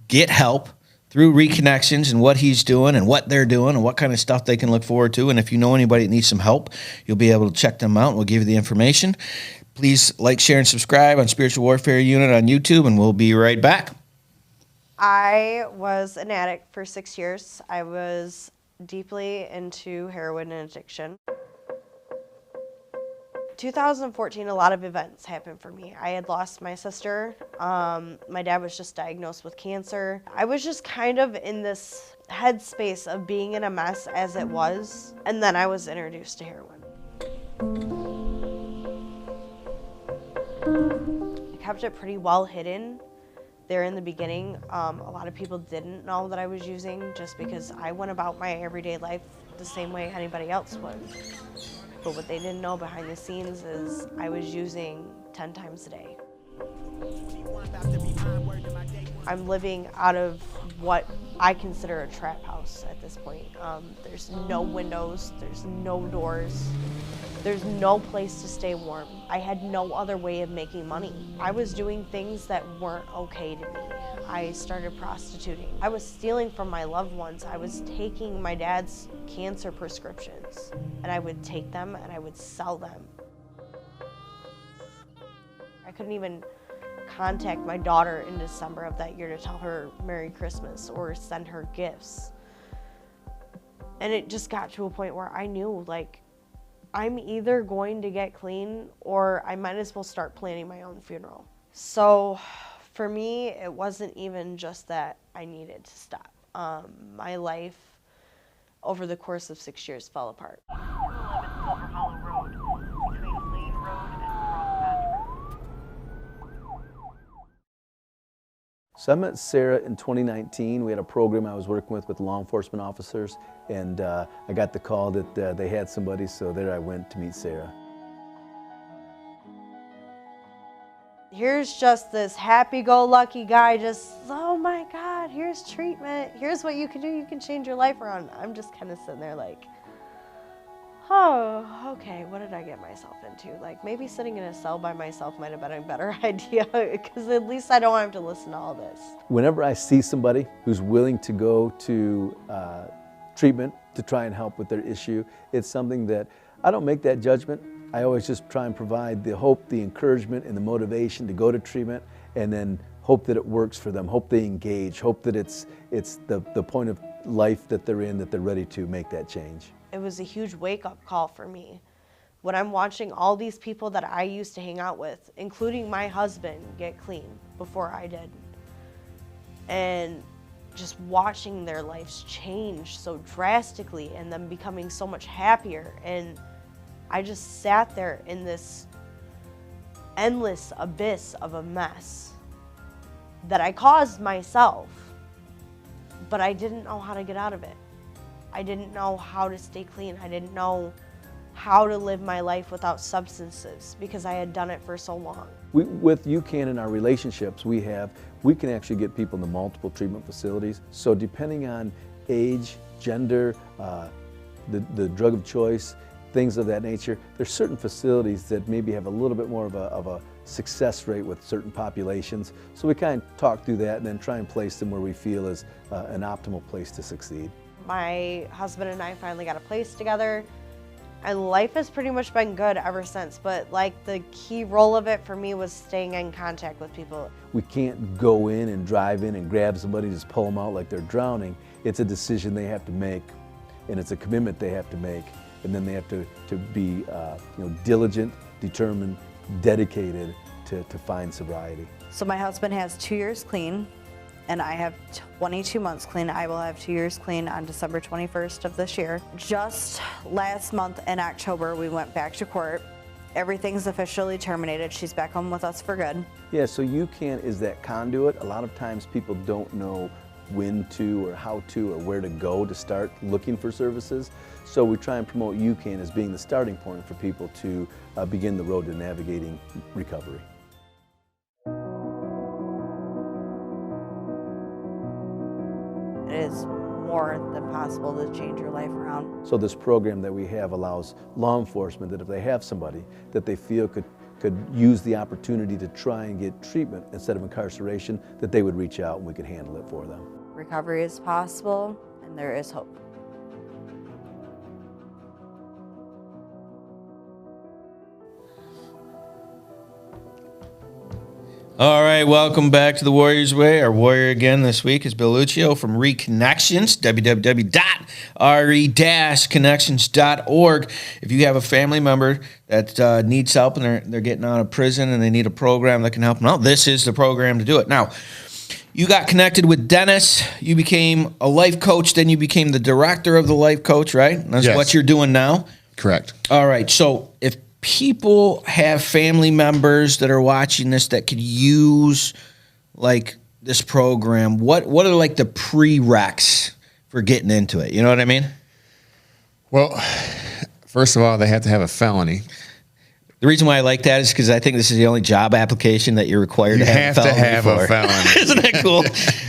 get help through Reconnections and what he's doing and what they're doing and what kind of stuff they can look forward to. And if you know anybody that needs some help, you'll be able to check them out, and we'll give you the information. Please like, share, and subscribe on Spiritual Warfare Unit on YouTube, and we'll be right back. I was an addict for 6 years. I was deeply into heroin and addiction. 2014, a lot of events happened for me. I had lost my sister. My dad was just diagnosed with cancer. I was just kind of in this headspace of being in a mess as it was, and then I was introduced to heroin. I kept it pretty well hidden there in the beginning. A lot of people didn't know that I was using, just because I went about my everyday life the same way anybody else would. But what they didn't know behind the scenes is I was using 10 times a day. I'm living out of what I consider a trap house at this point. There's no windows, there's no doors, there's no place to stay warm. I had no other way of making money. I was doing things that weren't okay to me. I started prostituting. I was stealing from my loved ones. I was taking my dad's cancer prescriptions, and I would take them and I would sell them. I couldn't even contact my daughter in December of that year to tell her Merry Christmas or send her gifts. And it just got to a point where I knew, like, I'm either going to get clean or I might as well start planning my own funeral. So for me, it wasn't even just that I needed to stop. my life over the course of 6 years fell apart. 211 Silver Hollow Road, between Lane Road and Cross Patch Road. So I met Sarah in 2019. We had a program I was working with law enforcement officers, and I got the call that they had somebody, so there I went to meet Sarah. Here's just this happy-go-lucky guy just, oh my God, here's treatment. Here's what you can do. You can change your life around. I'm just kind of sitting there like, oh, okay, what did I get myself into? Like, maybe sitting in a cell by myself might have been a better idea, because at least I don't have to listen to all this. Whenever I see somebody who's willing to go to treatment to try and help with their issue, it's something that I don't make that judgment. I always just try and provide the hope, the encouragement, and the motivation to go to treatment, and then hope that it works for them, hope they engage, hope that it's the point of life that they're in, that they're ready to make that change. It was a huge wake-up call for me. When I'm watching all these people that I used to hang out with, including my husband, get clean before I did, and just watching their lives change so drastically and them becoming so much happier, and I just sat there in this endless abyss of a mess that I caused myself, but I didn't know how to get out of it. I didn't know how to stay clean. I didn't know how to live my life without substances because I had done it for so long. With UCAN and our relationships we can actually get people into multiple treatment facilities. So depending on age, gender, the drug of choice, things of that nature, there's certain facilities that maybe have a little bit more of a success rate with certain populations. So we kind of talk through that and then try and place them where we feel is an optimal place to succeed. My husband and I finally got a place together, and life has pretty much been good ever since, but like the key role of it for me was staying in contact with people. We can't go in and drive in and grab somebody, just pull them out like they're drowning. It's a decision they have to make, and it's a commitment they have to make, and then they have to be diligent, determined, dedicated to find sobriety. So my husband has 2 years clean, and I have 22 months clean. I will have 2 years clean on December 21st of this year. Just last month in October, we went back to court. Everything's officially terminated. She's back home with us for good. Yeah, so UCAN is that conduit. A lot of times people don't know when to or how to or where to go to start looking for services. So we try and promote UCAN as being the starting point for people to begin the road to navigating recovery. It is more than possible to change your life around. So this program that we have allows law enforcement that if they have somebody that they feel could use the opportunity to try and get treatment instead of incarceration, that they would reach out and we could handle it for them. Recovery is possible, and there is hope. All right, welcome back to the Warrior's Way. Our warrior again this week is Bill Lucio from Reconnections, www.re-connections.org. If you have a family member that needs help and they're getting out of prison and they need a program that can help them out, this is the program to do it. Now, you got connected with Dennis. You became a life coach. Then you became the director of the life coach, right? That's Yes. what you're doing now? Correct. All right, so if people have family members that are watching this that could use like this program, what are like the prereqs for getting into it? You know what I mean? Well, first of all, they have to have a felony. The reason why I like that is because I think this is the only job application that you're required You to have have to have for. a felony. Isn't that cool?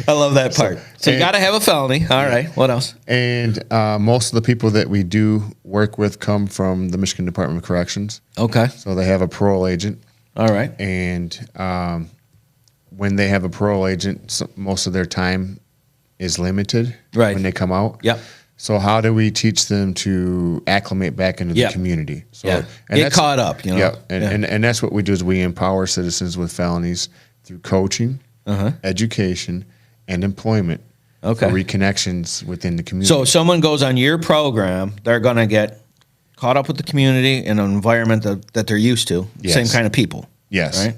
I love that part. So you got to have a felony. All right. What else? And most of the people that we do work with come from the Michigan Department of Corrections. Okay. So they have a parole agent. All right. And when they have a parole agent, most of their time is limited Right. when they come out. Yep. So how do we teach them to acclimate back into Yep. the community? So, Yeah. and Get that's- caught up, you know? Yeah. Yeah. And that's what we do is we empower citizens with felonies through coaching, education, and employment. Okay. For reconnections within the community. So if someone goes on your program, they're going to get caught up with the community in an environment that they're used to, Yes. same kind of people. Yes. Right?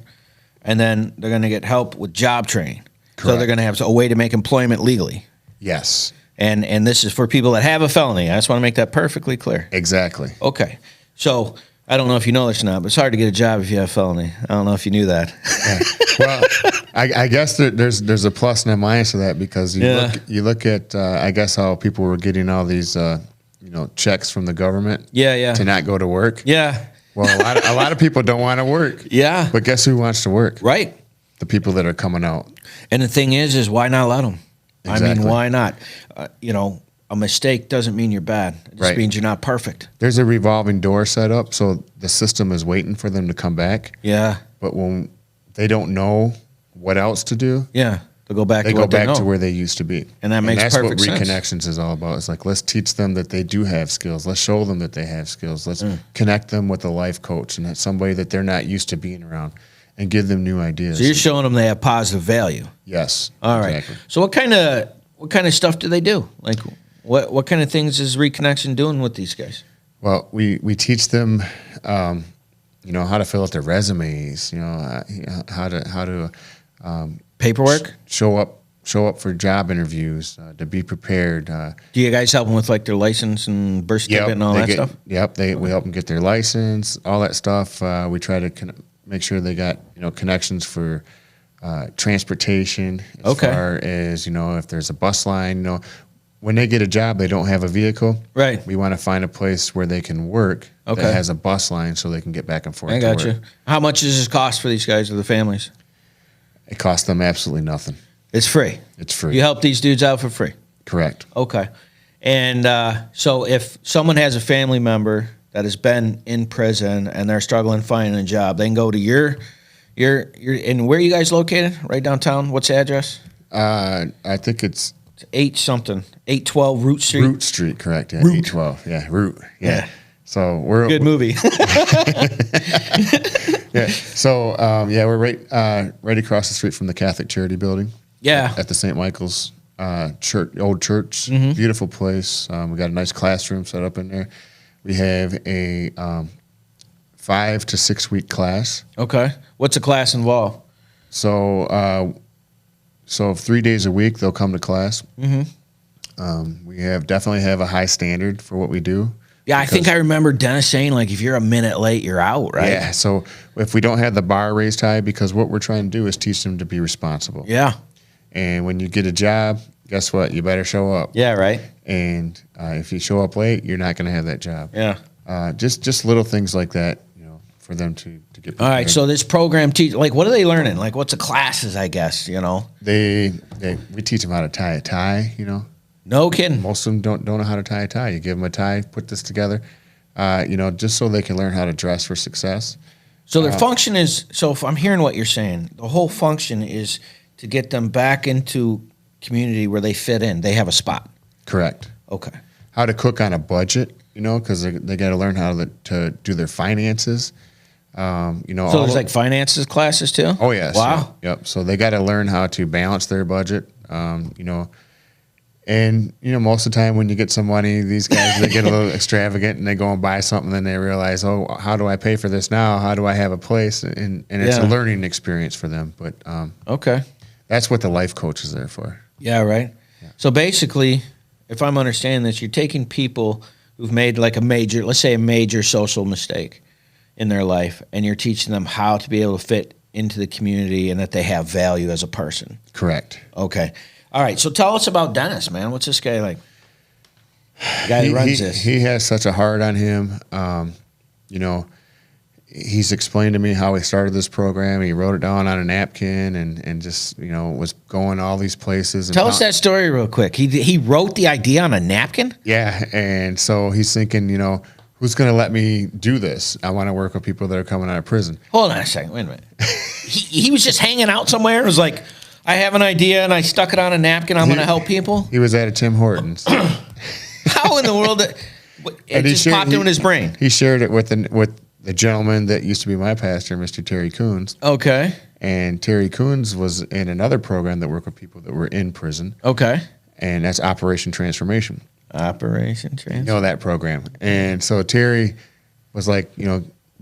And then they're going to get help with job training. So Correct. they're going to have a way to make employment legally. Yes, And this is for people that have a felony. I just want to make that perfectly clear. exactly. Okay. So I don't know if you know this or not, but it's hard to get a job if you have a felony. I don't know if you knew that. Yeah. Well, I guess there's a plus and a minus to that because you look at I guess how people were getting all these checks from the government to not go to work. Yeah. Well, a lot of people don't want to work. Yeah. But guess who wants to work? Right. The people that are coming out. And the thing is why not let them? Exactly. I mean, why not? A mistake doesn't mean you're bad. It just Right. means you're not perfect. There's a revolving door set up, so the system is waiting for them to come back. Yeah. But when they don't know what else to do, Yeah. They'll go back they to go what they back know. to where they used to be. And that makes that's perfect what sense. Reconnections is all about. It's like, let's teach them that they do have skills. Let's show them that they have skills. Let's connect them with a life coach and that's somebody that they're not used to being around and give them new ideas. So you're showing them they have positive value. Yes. All right. Exactly. So what kind of stuff do they do? Like what kind of things is Reconnection doing with these guys? Well, we teach them, how to fill out their resumes. How to Paperwork? show up for job interviews. To be prepared. Do you guys help them with like their license and birth certificate and all that stuff? Yep. We help them get their license, all that stuff. We try to make sure they got connections for transportation. As far as if there's a bus line. When they get a job, they don't have a vehicle. Right. We want to find a place where they can work Okay. that has a bus line so they can get back and forth. I to got work. you. How much does this cost for these guys or the families? It costs them absolutely nothing. It's free. It's free. You help these dudes out for free. Correct. Okay. And so if someone has a family member that has been in prison and they're struggling finding a job, they can go to your and where are you guys located? Right downtown? What's the address? I think it's 812 Root Street. Root Street, correct? Yeah, Root. 812. Yeah, Root. Yeah. So we're Good movie. Yeah. So we're right across the street from the Catholic Charity Building. Yeah. At the St. Michael's church, old church. Mm-hmm. Beautiful place. We got a nice classroom set up in there. We have a 5 to 6 week class. Okay. What's a class involve? So 3 days a week they'll come to class. Mm-hmm. We definitely have a high standard for what we do. Yeah, I think I remember Dennis saying, like, if you're a minute late, you're out, right? Yeah, so if we don't have the bar raised high, because what we're trying to do is teach them to be responsible. Yeah. And when you get a job, guess what? You better show up. Yeah, right. And if you show up late, you're not going to have that job. Yeah. Just little things like that, for them to get prepared. All right, so this program what are they learning? Like, what's the classes, I guess, we teach them how to tie a tie, No kidding. Most of them don't know how to tie a tie. You give them a tie, put this together, just so they can learn how to dress for success. So their function is, so if I'm hearing what you're saying, the whole function is to get them back into community where they fit in. They have a spot. Correct. Okay. How to cook on a budget, because they got to learn how to do their finances. So there's like finances classes too? Oh, yes. Wow. Yep. So they got to learn how to balance their budget, And most of the time when you get some money, these guys they get a little extravagant and they go and buy something, and they realize, oh, how do I pay for this now? How do I have a place? And it's a learning experience for them. But Okay. that's what the life coach is there for. Yeah, right. Yeah. So basically, if I'm understanding this, you're taking people who've made like let's say a major social mistake in their life, and you're teaching them how to be able to fit into the community and that they have value as a person. Correct. Okay. All right. So tell us about Dennis, man. What's this guy like? The guy who runs this. He has such a heart on him. He's explained to me how he started this program. He wrote it down on a napkin and just, was going all these places. And Tell us that story real quick. He wrote the idea on a napkin? Yeah. And so he's thinking, who's going to let me do this? I want to work with people that are coming out of prison. Hold on a second. Wait a minute. he was just hanging out somewhere and was like, I have an idea and I stuck it on a napkin. I'm going to help people. He was at a Tim Hortons. How in the world? It just popped into his brain. He shared it with the gentleman that used to be my pastor, Mr. Terry Coons. Okay. And Terry Coons was in another program that worked with people that were in prison. Okay. And that's Operation Transformation. Operation Transformation. You know that program. And so Terry was like,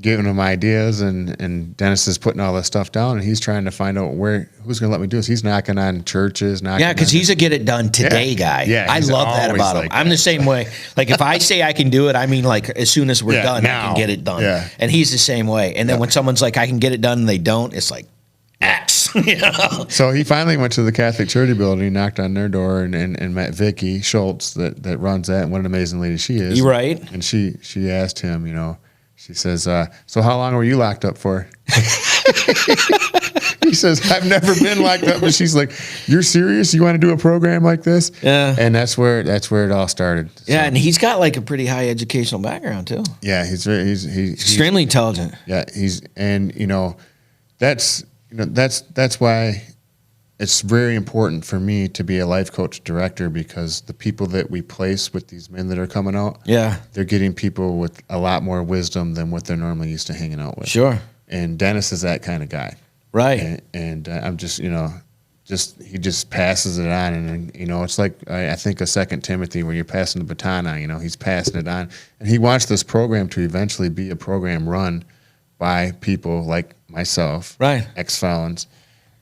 giving him ideas, and Dennis is putting all this stuff down, and he's trying to find out who's going to let me do this. He's knocking on churches. Yeah, because he's a get it done today guy. Yeah, I love that about him. like I'm the same way. Like if I say I can do it, I mean like as soon as we're done, now. I can get it done. Yeah. And he's the same way. And then when someone's like, I can get it done, and they don't, it's like, X. You know? So he finally went to the Catholic Charity Building, knocked on their door, and met Vicky Schultz that runs that, and what an amazing lady she is. You right. And she asked him, she says, so how long were you locked up for? He says, I've never been locked up. But she's like, you're serious? You want to do a program like this? Yeah. And that's where it all started. So, Yeah, and he's got like a pretty high educational background too. yeah, he's Extremely intelligent. Yeah, that's why it's very important for me to be a life coach director, because the people that we place with these men that are coming out, Yeah. they're getting people with a lot more wisdom than what they're normally used to hanging out with. Sure. And Dennis is that kind of guy. Right. And I'm just, he just passes it on. And, it's like, I think of 2 Timothy where you're passing the baton on, he's passing it on. And he wants this program to eventually be a program run by people like myself, Right. ex-felons.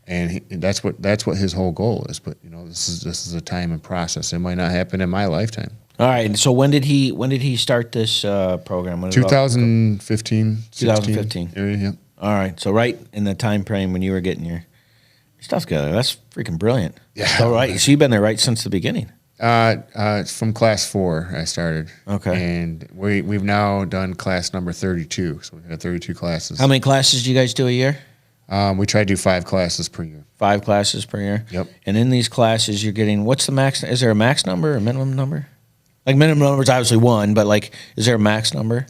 And that's what his whole goal is. But, this is a time and process. It might not happen in my lifetime. All right. And so when did he start this program? When did it all- 2015, 2015. 16 area, yep. All right. So right in the time frame when you were getting your stuff together. That's freaking brilliant. Yeah. So, right. So you've been there right since the beginning. From class 4, I started. Okay. And we've now done class number 32. So we've had 32 classes. How many classes do you guys do a year? We try to do 5 classes per year. 5 classes per year? Yep. And in these classes, you're getting, what's the max? Is there a max number or a minimum number? Like minimum number is obviously 1, but like, is there a max number?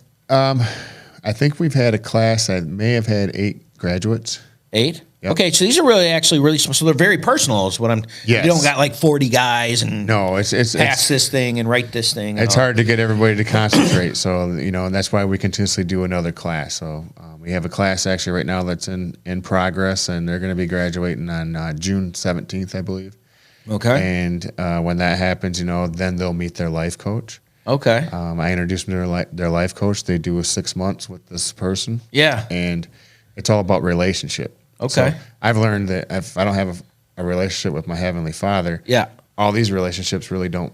I think we've had a class that may have had 8 graduates. 8? Yep. Okay, so these are really small. So they're very personal is what I'm, Yes. you don't got like 40 guys and No, it's pass this thing and write this thing. It's hard to get everybody to concentrate. So, and that's why we continuously do another class. So we have a class actually right now that's in progress, and they're going to be graduating on June 17th, I believe. Okay. And when that happens, then they'll meet their life coach. Okay. I introduce them to their life coach. They do a 6 months with this person. Yeah. And it's all about relationship. Okay. So I've learned that if I don't have a relationship with my Heavenly Father, Yeah. all these relationships really don't.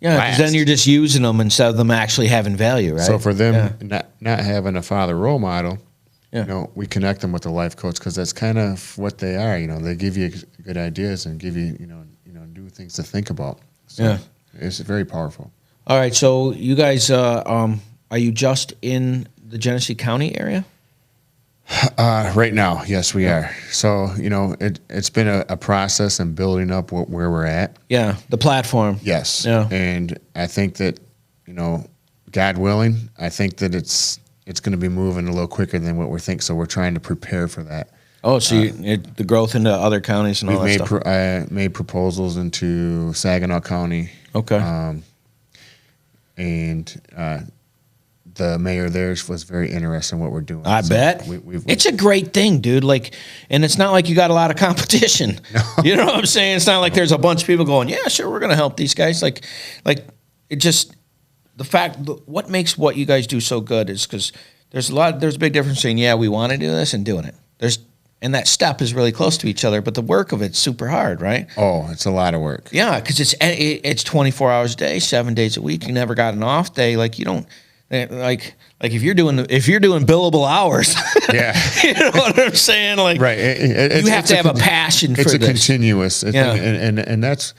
Yeah, because then you're just using them instead of them actually having value, right? So for them Yeah. not having a father role model, Yeah. we connect them with a life coach, because that's kind of what they are. They give you good ideas and give you, new things to think about. So Yeah. it's very powerful. All right, so you guys, are you just in the Genesee County area? Right now, yes, we are. So, it's been a process and building up where we're at. Yeah, the platform. Yes. Yeah. And I think that, God willing, I think that it's going to be moving a little quicker than what we think. So we're trying to prepare for that. Oh, so the growth into other counties and all that We've stuff. I made proposals into Saginaw County. Okay. And the mayor there was very interested in what we're doing. I bet. It's a great thing, dude. Like, and it's not like you got a lot of competition. You know what I'm saying? It's not like there's a bunch of people going, yeah, sure, we're going to help these guys. Like it just, what makes what you guys do so good is because there's a big difference between, yeah, we want to do this and doing it. And that step is really close to each other, but the work of it's super hard, right? Oh, it's a lot of work. Yeah, because it's 24 hours a day, 7 days a week. You never got an off day. Like you don't, like if you're doing billable hours. Yeah, you know what I'm saying? Like, right. You have to have a passion for this. It's a continuous. Yeah. And that's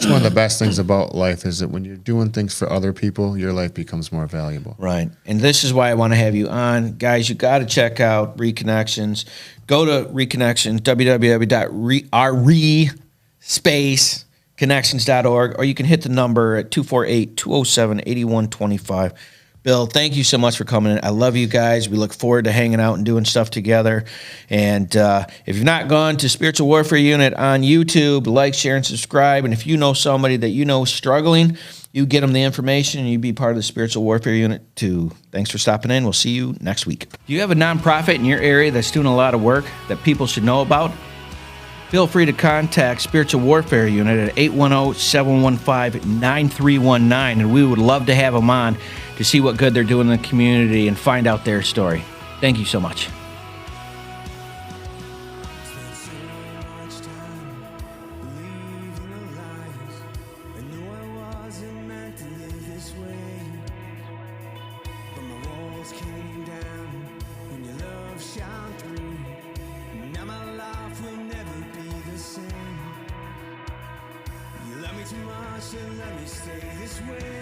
one of the best things about life is that when you're doing things for other people, your life becomes more valuable. Right. And this is why I want to have you on. Guys, you got to check out Reconnections. Go to Reconnections, www.re-connections.org, or you can hit the number at 248-207-8125. Bill, thank you so much for coming in. I love you guys. We look forward to hanging out and doing stuff together. And if you've not gone to Spiritual Warfare Unit on YouTube, like, share, and subscribe. And if you know somebody that you know is struggling, you get them the information and you be part of the Spiritual Warfare Unit too. Thanks for stopping in. We'll see you next week. Do you have a nonprofit in your area that's doing a lot of work that people should know about? Feel free to contact Spiritual Warfare Unit at 810-715-9319, and we would love to have them on to see what good they're doing in the community and find out their story. Thank you so much. Spent so much time believing the lies. I knew I wasn't meant to live this way. But my walls came down when your love shone through. Now my life will never be the same. You love me too much to let me stay this way.